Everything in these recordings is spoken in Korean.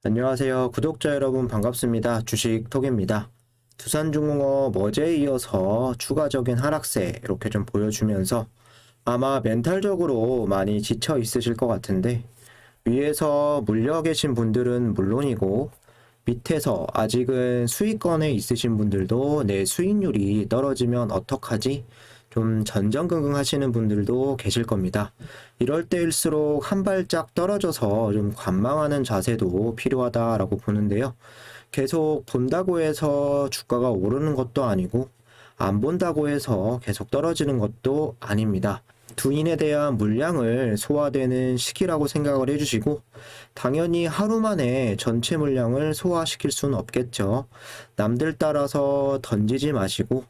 안녕하세요. 구독자 여러분 반갑습니다. 주식톡입니다. 두산중공업 어제에 이어서 추가적인 하락세 이렇게 좀 보여주면서 아마 멘탈적으로 많이 지쳐 있으실 것 같은데 위에서 물려 계신 분들은 물론이고 밑에서 아직은 수익권에 있으신 분들도 내 수익률이 떨어지면 어떡하지? 좀 전전긍긍 하시는 분들도 계실 겁니다. 이럴 때일수록 한 발짝 떨어져서 좀 관망하는 자세도 필요하다라고 보는데요. 계속 본다고 해서 주가가 오르는 것도 아니고 안 본다고 해서 계속 떨어지는 것도 아닙니다. 두인에 대한 물량을 소화되는 시기라고 생각을 해주시고 당연히 하루 만에 전체 물량을 소화시킬 수는 없겠죠. 남들 따라서 던지지 마시고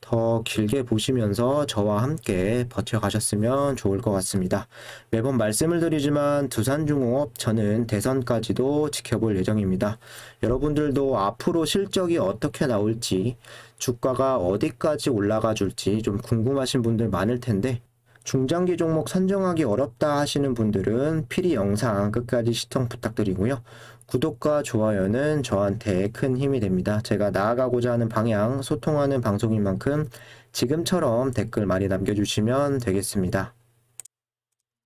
더 길게 보시면서 저와 함께 버텨가셨으면 좋을 것 같습니다. 매번 말씀을 드리지만 두산중공업 저는 대선까지도 지켜볼 예정입니다. 여러분들도 앞으로 실적이 어떻게 나올지 주가가 어디까지 올라가 줄지 좀 궁금하신 분들 많을 텐데 중장기 종목 선정하기 어렵다 하시는 분들은 필히 영상 끝까지 시청 부탁드리고요. 구독과 좋아요는 저한테 큰 힘이 됩니다. 제가 나아가고자 하는 방향, 소통하는 방송인 만큼 지금처럼 댓글 많이 남겨주시면 되겠습니다.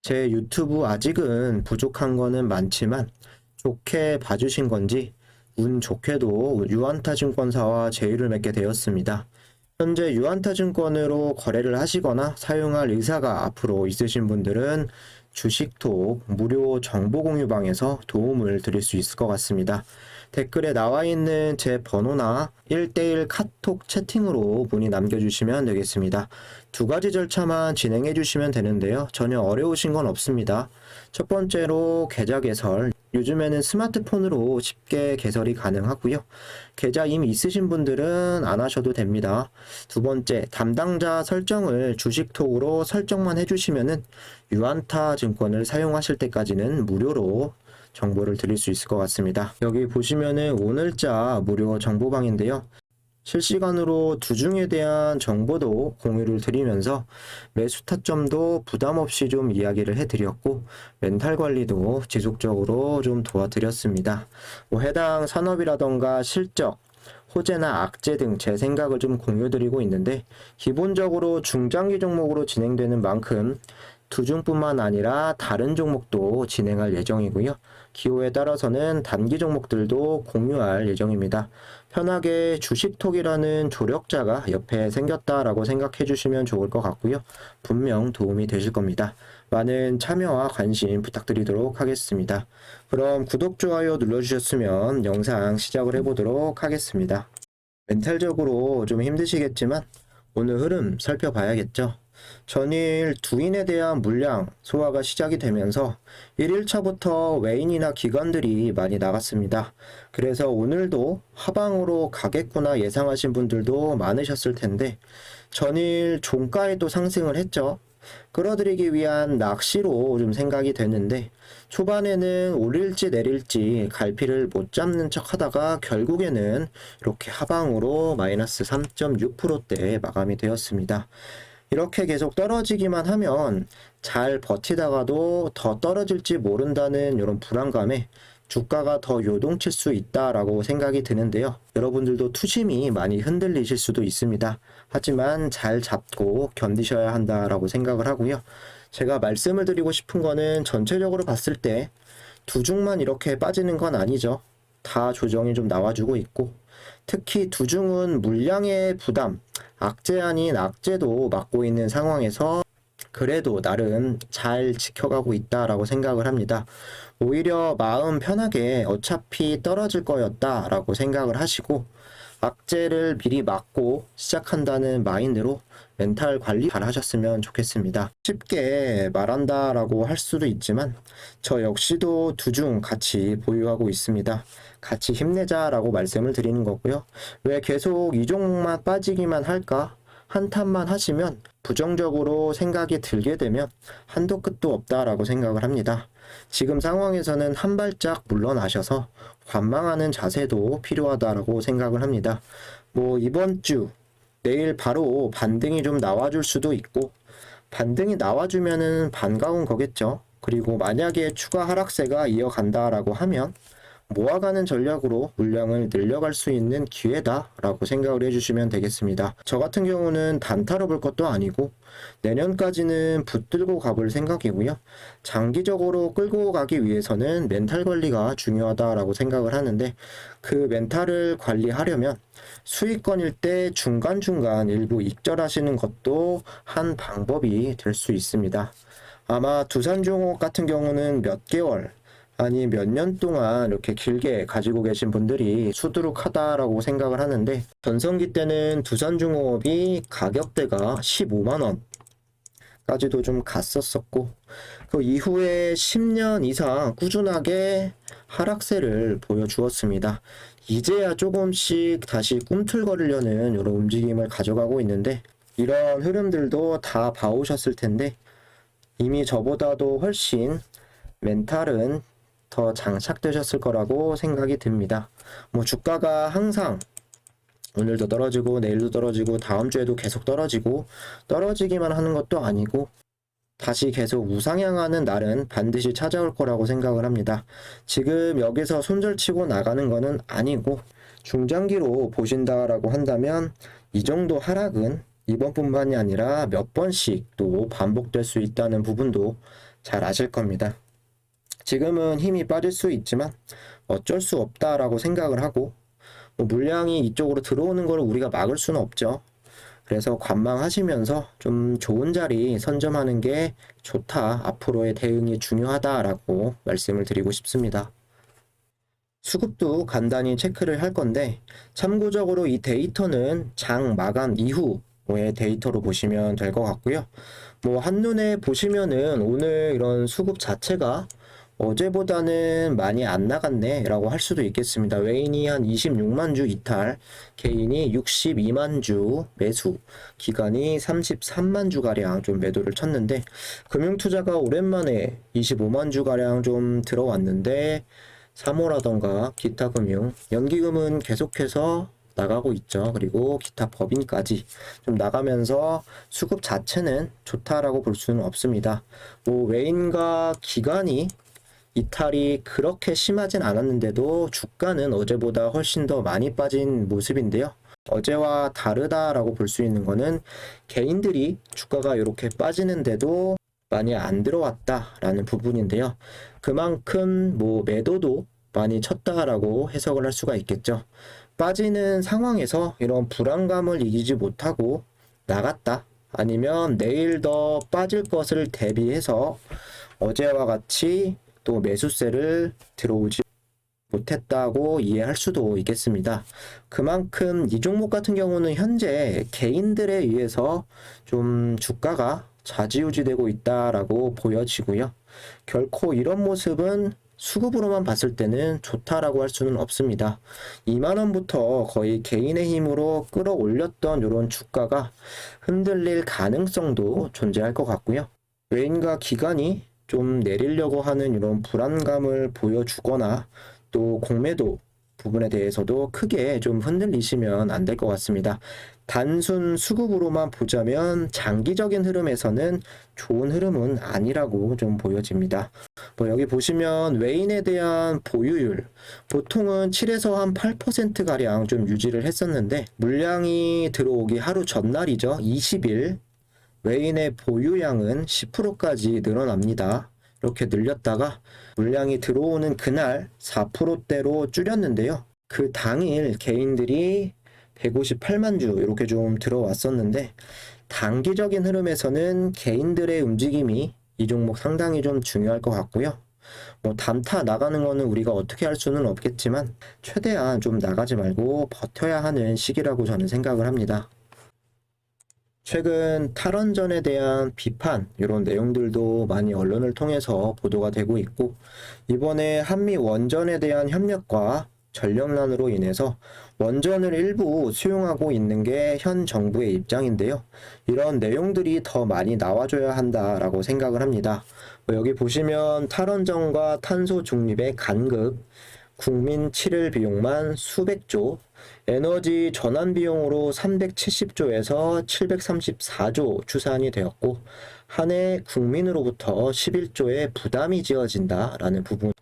제 유튜브 아직은 부족한 거는 많지만 좋게 봐주신 건지 운 좋게도 유안타증권사와 제휴를 맺게 되었습니다. 현재 유안타증권으로 거래를 하시거나 사용할 의사가 앞으로 있으신 분들은 주식톡 무료 정보 공유방에서 도움을 드릴 수 있을 것 같습니다. 댓글에 나와 있는 제 번호나 1대1 카톡 채팅으로 문의 남겨주시면 되겠습니다. 두 가지 절차만 진행해 주시면 되는데요. 전혀 어려우신 건 없습니다. 첫 번째로 계좌 개설. 요즘에는 스마트폰으로 쉽게 개설이 가능하고요. 계좌 이미 있으신 분들은 안 하셔도 됩니다. 두 번째, 담당자 설정을 주식톡으로 설정만 해주시면은 유안타 증권을 사용하실 때까지는 무료로 정보를 드릴 수 있을 것 같습니다. 여기 보시면은 오늘자 무료 정보방인데요. 실시간으로 두중에 대한 정보도 공유를 드리면서 매수 타점도 부담 없이 좀 이야기를 해드렸고 멘탈 관리도 지속적으로 좀 도와드렸습니다. 해당 산업이라던가 실적, 호재나 악재 등 제 생각을 좀 공유드리고 있는데 기본적으로 중장기 종목으로 진행되는 만큼 두중뿐만 아니라 다른 종목도 진행할 예정이고요. 기호에 따라서는 단기 종목들도 공유할 예정입니다. 편하게 주식톡이라는 조력자가 옆에 생겼다라고 생각해 주시면 좋을 것 같고요. 분명 도움이 되실 겁니다. 많은 참여와 관심 부탁드리도록 하겠습니다. 그럼 구독, 좋아요 눌러주셨으면 영상 시작을 해보도록 하겠습니다. 멘탈적으로 좀 힘드시겠지만 오늘 흐름 살펴봐야겠죠. 전일 두인에 대한 물량 소화가 시작이 되면서 1일차부터 외인이나 기관들이 많이 나갔습니다. 그래서 오늘도 하방으로 가겠구나 예상하신 분들도 많으셨을 텐데 전일 종가에도 상승을 했죠. 끌어들이기 위한 낚시로 좀 생각이 됐는데 초반에는 오를지 내릴지 갈피를 못 잡는 척 하다가 결국에는 이렇게 하방으로 마이너스 3.6%대 마감이 되었습니다. 이렇게 계속 떨어지기만 하면 잘 버티다가도 더 떨어질지 모른다는 이런 불안감에 주가가 더 요동칠 수 있다라고 생각이 드는데요. 여러분들도 투심이 많이 흔들리실 수도 있습니다. 하지만 잘 잡고 견디셔야 한다라고 생각을 하고요. 제가 말씀을 드리고 싶은 거는 전체적으로 봤을 때 두중만 이렇게 빠지는 건 아니죠. 다 조정이 좀 나와주고 있고 특히 두중은 물량의 부담, 악재 아닌 악재도 맡고 있는 상황에서 그래도 나름 잘 지켜가고 있다라고 생각을 합니다. 오히려 마음 편하게 어차피 떨어질 거였다라고 생각을 하시고 악재를 미리 막고 시작한다는 마인드로 멘탈 관리 잘 하셨으면 좋겠습니다. 쉽게 말한다라고 할 수도 있지만 저 역시도 두중 같이 보유하고 있습니다. 같이 힘내자라고 말씀을 드리는 거고요. 왜 계속 이 종목만 빠지기만 할까? 한탄만 하시면 부정적으로 생각이 들게 되면 한도 끝도 없다라고 생각을 합니다. 지금 상황에서는 한 발짝 물러나셔서 관망하는 자세도 필요하다라고 생각을 합니다. 이번 주 내일 바로 반등이 좀 나와줄 수도 있고 반등이 나와주면은 반가운 거겠죠. 그리고 만약에 추가 하락세가 이어간다라고 하면 모아가는 전략으로 물량을 늘려갈 수 있는 기회다라고 생각을 해주시면 되겠습니다. 저 같은 경우는 단타로 볼 것도 아니고 내년까지는 붙들고 가볼 생각이고요. 장기적으로 끌고 가기 위해서는 멘탈 관리가 중요하다라고 생각을 하는데, 그 멘탈을 관리하려면 수익권일 때 중간중간 일부 익절하시는 것도 한 방법이 될 수 있습니다. 아마 두산중공업 같은 경우는 몇 개월 아니 몇 년 동안 이렇게 길게 가지고 계신 분들이 수두룩하다라고 생각을 하는데, 전성기 때는 두산중공업이 가격대가 15만원 까지도 좀 갔었었고, 그 이후에 10년 이상 꾸준하게 하락세를 보여주었습니다. 이제야 조금씩 다시 꿈틀거리려는 이런 움직임을 가져가고 있는데, 이런 흐름들도 다 봐오셨을 텐데 이미 저보다도 훨씬 멘탈은 더 장착되셨을 거라고 생각이 듭니다. 뭐 주가가 항상 오늘도 떨어지고 내일도 떨어지고 다음 주에도 계속 떨어지고 떨어지기만 하는 것도 아니고 다시 계속 우상향하는 날은 반드시 찾아올 거라고 생각을 합니다. 지금 여기서 손절치고 나가는 거는 아니고 중장기로 보신다라고 한다면 이 정도 하락은 이번뿐만이 아니라 몇 번씩 또 반복될 수 있다는 부분도 잘 아실 겁니다. 지금은 힘이 빠질 수 있지만 어쩔 수 없다라고 생각을 하고, 뭐 물량이 이쪽으로 들어오는 걸 우리가 막을 수는 없죠. 그래서 관망하시면서 좀 좋은 자리 선점하는 게 좋다, 앞으로의 대응이 중요하다라고 말씀을 드리고 싶습니다. 수급도 간단히 체크를 할 건데, 참고적으로 이 데이터는 장 마감 이후의 데이터로 보시면 될 것 같고요. 뭐 한눈에 보시면은 오늘 이런 수급 자체가 어제보다는 많이 안 나갔네 라고 할 수도 있겠습니다. 외인이 한 26만 주 이탈, 개인이 62만 주 매수, 기관이 33만 주가량 좀 매도를 쳤는데, 금융투자가 오랜만에 25만 주가량 좀 들어왔는데, 사모라던가 기타 금융, 연기금은 계속해서 나가고 있죠. 그리고 기타 법인까지 좀 나가면서 수급 자체는 좋다라고 볼 수는 없습니다. 뭐 외인과 기관이 이탈이 그렇게 심하진 않았는데도 주가는 어제보다 훨씬 더 많이 빠진 모습인데요. 어제와 다르다라고 볼 수 있는 거는 개인들이 주가가 이렇게 빠지는데도 많이 안 들어왔다라는 부분인데요. 그만큼 뭐 매도도 많이 쳤다라고 해석을 할 수가 있겠죠. 빠지는 상황에서 이런 불안감을 이기지 못하고 나갔다, 아니면 내일 더 빠질 것을 대비해서 어제와 같이 또 매수세를 들어오지 못했다고 이해할 수도 있겠습니다. 그만큼 이 종목 같은 경우는 현재 개인들에 의해서 좀 주가가 좌지우지되고 있다라고 보여지고요. 결코 이런 모습은 수급으로만 봤을 때는 좋다라고 할 수는 없습니다. 2만원부터 거의 개인의 힘으로 끌어올렸던 이런 주가가 흔들릴 가능성도 존재할 것 같고요. 외인과 기관이 좀 내리려고 하는 이런 불안감을 보여주거나 또 공매도 부분에 대해서도 크게 좀 흔들리시면 안 될 것 같습니다. 단순 수급으로만 보자면 장기적인 흐름에서는 좋은 흐름은 아니라고 좀 보여집니다. 뭐 여기 보시면 외인에 대한 보유율 보통은 7에서 한 8%가량 좀 유지를 했었는데, 물량이 들어오기 하루 전날이죠. 20일 외인의 보유량은 10%까지 늘어납니다. 이렇게 늘렸다가 물량이 들어오는 그날 4%대로 줄였는데요. 그 당일 개인들이 158만 주 이렇게 좀 들어왔었는데, 단기적인 흐름에서는 개인들의 움직임이 이 종목 상당히 좀 중요할 것 같고요. 뭐 단타 나가는 거는 우리가 어떻게 할 수는 없겠지만 최대한 좀 나가지 말고 버텨야 하는 시기라고 저는 생각을 합니다. 최근 탈원전에 대한 비판, 이런 내용들도 많이 언론을 통해서 보도가 되고 있고, 이번에 한미 원전에 대한 협력과 전력난으로 인해서 원전을 일부 수용하고 있는 게 현 정부의 입장인데요. 이런 내용들이 더 많이 나와줘야 한다라고 생각을 합니다. 여기 보시면 탈원전과 탄소 중립의 간극, 국민 치를 비용만 수백조, 에너지 전환 비용으로 370조에서 734조 추산이 되었고, 한 해 국민으로부터 11조의 부담이 지어진다라는 부분.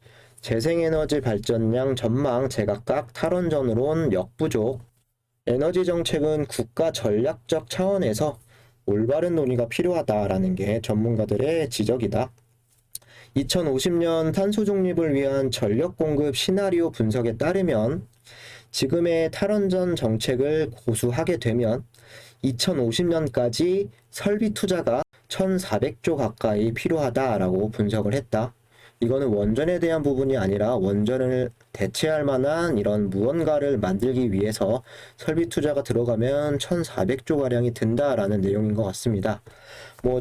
재생에너지 발전량 전망 제각각 탈원전으론 역부족. 에너지 정책은 국가 전략적 차원에서 올바른 논의가 필요하다라는 게 전문가들의 지적이다. 2050년 탄소 중립을 위한 전력 공급 시나리오 분석에 따르면 지금의 탈원전 정책을 고수하게 되면 2050년까지 설비 투자가 1,400조 가까이 필요하다라고 분석을 했다. 이거는 원전에 대한 부분이 아니라 원전을 대체할 만한 이런 무언가를 만들기 위해서 설비 투자가 들어가면 1,400조 가량이 든다라는 내용인 것 같습니다.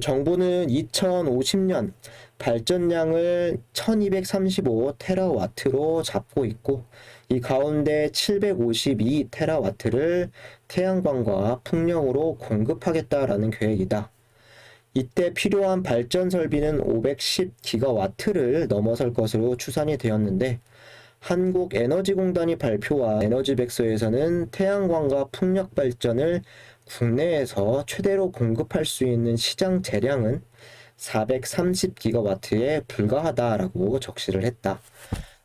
정부는 2050년 발전량을 1235 테라와트로 잡고 있고 이 가운데 752 테라와트를 태양광과 풍력으로 공급하겠다라는 계획이다. 이때 필요한 발전 설비는 510기가와트를 넘어설 것으로 추산이 되었는데 한국에너지공단이 발표한 에너지백서에서는 태양광과 풍력 발전을 국내에서 최대로 공급할 수 있는 시장 재량은 430기가와트에 불과하다라고 적시를 했다.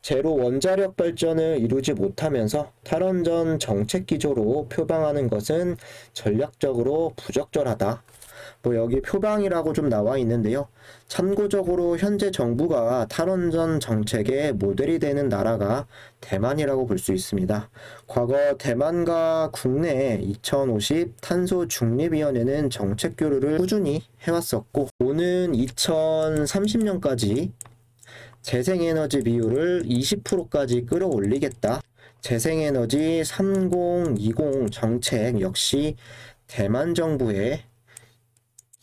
제로 원자력 발전을 이루지 못하면서 탈원전 정책 기조로 표방하는 것은 전략적으로 부적절하다. 여기 표방이라고 좀 나와 있는데요. 참고적으로 현재 정부가 탈원전 정책의 모델이 되는 나라가 대만이라고 볼 수 있습니다. 과거 대만과 국내 2050 탄소 중립위원회는 정책 교류를 꾸준히 해왔었고 오는 2030년까지 재생에너지 비율을 20%까지 끌어올리겠다. 재생에너지 3020 정책 역시 대만 정부의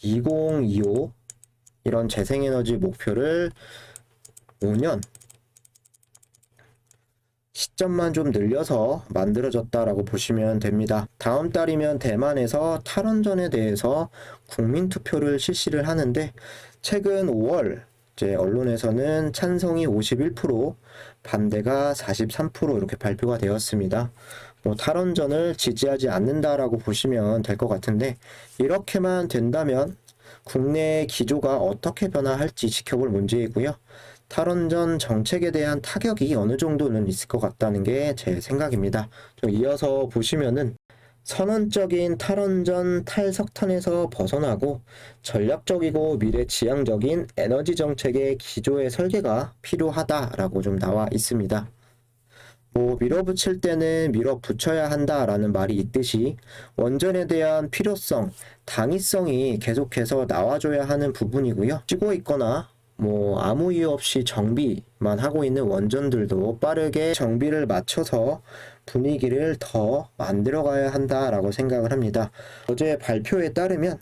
2025 이런 재생에너지 목표를 5년 시점만 좀 늘려서 만들어졌다라고 보시면 됩니다. 다음 달이면 대만에서 탈원전에 대해서 국민투표를 실시를 하는데 최근 5월 언론에서는 찬성이 51%, 반대가 43% 이렇게 발표가 되었습니다. 탈원전을 지지하지 않는다라고 보시면 될 것 같은데 이렇게만 된다면 국내 기조가 어떻게 변화할지 지켜볼 문제이고요. 탈원전 정책에 대한 타격이 어느 정도는 있을 것 같다는 게 제 생각입니다. 좀 이어서 보시면은 선언적인 탈원전 탈석탄에서 벗어나고 전략적이고 미래지향적인 에너지 정책의 기조의 설계가 필요하다라고 좀 나와 있습니다. 밀어붙일 때는 밀어붙여야 한다라는 말이 있듯이 원전에 대한 필요성, 당위성이 계속해서 나와줘야 하는 부분이고요. 쉬고 있거나 아무 이유 없이 정비만 하고 있는 원전들도 빠르게 정비를 맞춰서 분위기를 더 만들어가야 한다라고 생각을 합니다. 어제 발표에 따르면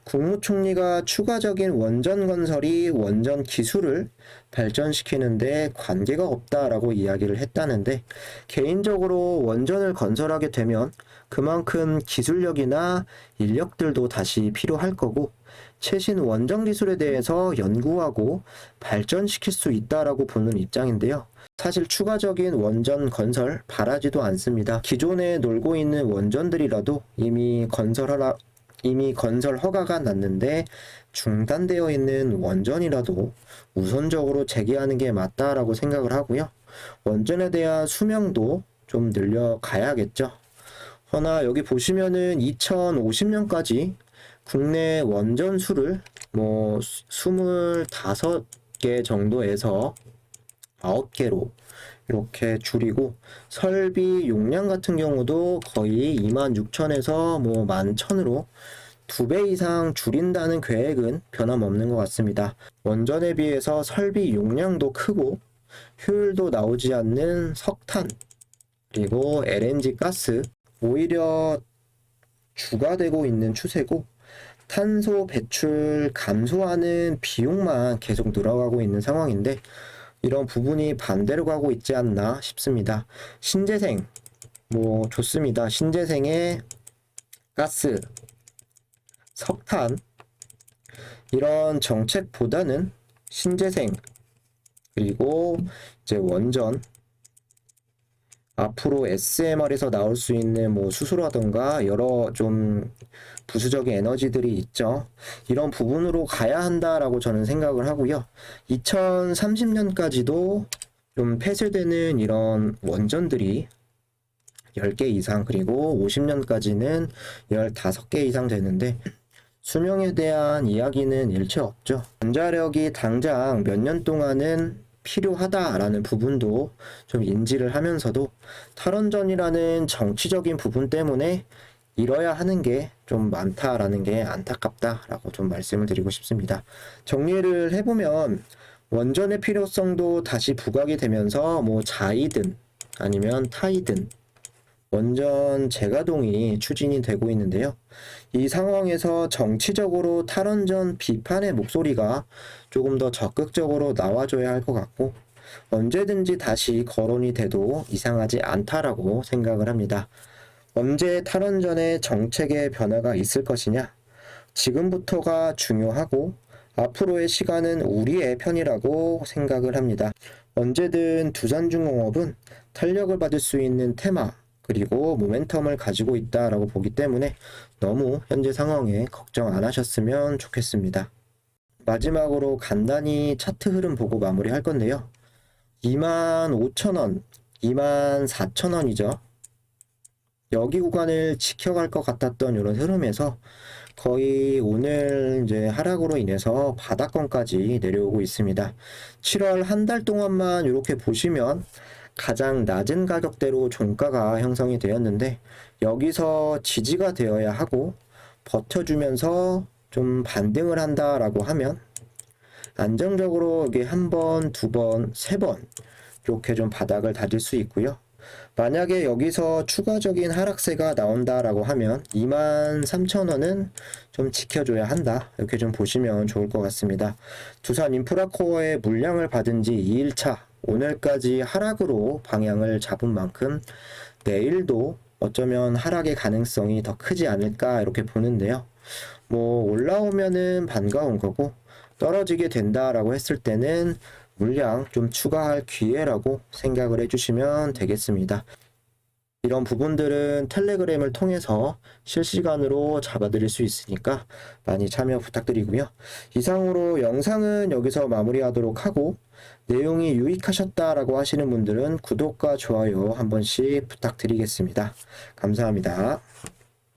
국무총리가 추가적인 원전 건설이 원전 기술을 발전시키는데 관계가 없다라고 이야기를 했다는데 개인적으로 원전을 건설하게 되면 그만큼 기술력이나 인력들도 다시 필요할 거고 최신 원전 기술에 대해서 연구하고 발전시킬 수 있다라고 보는 입장인데요. 사실 추가적인 원전 건설 바라지도 않습니다. 기존에 놀고 있는 원전들이라도 이미 건설 허가가 났는데 중단되어 있는 원전이라도 우선적으로 재개하는 게 맞다라고 생각을 하고요. 원전에 대한 수명도 좀 늘려가야겠죠. 허나 여기 보시면은 2050년까지 국내 원전 수를 25개 정도에서 9개로 이렇게 줄이고 설비 용량 같은 경우도 거의 26,000에서 11,000으로 2배 이상 줄인다는 계획은 변함없는 것 같습니다. 원전에 비해서 설비 용량도 크고 효율도 나오지 않는 석탄 그리고 LNG 가스 오히려 주가 되고 있는 추세고 탄소 배출 감소하는 비용만 계속 늘어가고 있는 상황인데 이런 부분이 반대로 가고 있지 않나 싶습니다. 신재생 좋습니다. 신재생의 가스, 석탄 이런 정책보다는 신재생 그리고 원전 앞으로 SMR에서 나올 수 있는 수소라던가 여러 좀 부수적인 에너지들이 있죠. 이런 부분으로 가야 한다라고 저는 생각을 하고요. 2030년까지도 좀 폐쇄되는 이런 원전들이 10개 이상, 그리고 50년까지는 15개 이상 되는데 수명에 대한 이야기는 일체 없죠. 전자력이 당장 몇 년 동안은 필요하다라는 부분도 좀 인지를 하면서도 탈원전이라는 정치적인 부분 때문에 이뤄야 하는 게 좀 많다라는 게 안타깝다라고 좀 말씀을 드리고 싶습니다. 정리를 해보면 원전의 필요성도 다시 부각이 되면서 뭐 자이든 아니면 타이든 원전 재가동이 추진이 되고 있는데요. 이 상황에서 정치적으로 탈원전 비판의 목소리가 조금 더 적극적으로 나와줘야 할 것 같고, 언제든지 다시 거론이 돼도 이상하지 않다라고 생각을 합니다. 언제 탈원전의 정책의 변화가 있을 것이냐? 지금부터가 중요하고 앞으로의 시간은 우리의 편이라고 생각을 합니다. 언제든 두산중공업은 탄력을 받을 수 있는 테마 그리고 모멘텀을 가지고 있다라고 보기 때문에 너무 현재 상황에 걱정 안 하셨으면 좋겠습니다. 마지막으로 간단히 차트 흐름 보고 마무리할 건데요. 25,000원, 24,000원이죠. 여기 구간을 지켜갈 것 같았던 이런 흐름에서 거의 오늘 이제 하락으로 인해서 바닥권까지 내려오고 있습니다. 7월 한 달 동안만 이렇게 보시면 가장 낮은 가격대로 종가가 형성이 되었는데 여기서 지지가 되어야 하고 버텨주면서 좀 반등을 한다라고 하면 안정적으로 이게 한 번, 두 번, 세 번 이렇게 좀 바닥을 다질 수 있고요. 만약에 여기서 추가적인 하락세가 나온다라고 하면 23,000원은 좀 지켜줘야 한다. 이렇게 좀 보시면 좋을 것 같습니다. 두산 인프라코어의 물량을 받은 지 2일차 오늘까지 하락으로 방향을 잡은 만큼 내일도 어쩌면 하락의 가능성이 더 크지 않을까 이렇게 보는데요. 뭐 올라오면은 반가운 거고 떨어지게 된다라고 했을 때는 물량 좀 추가할 기회라고 생각을 해주시면 되겠습니다. 이런 부분들은 텔레그램을 통해서 실시간으로 잡아드릴 수 있으니까 많이 참여 부탁드리고요. 이상으로 영상은 여기서 마무리하도록 하고 내용이 유익하셨다라고 하시는 분들은 구독과 좋아요 한 번씩 부탁드리겠습니다. 감사합니다.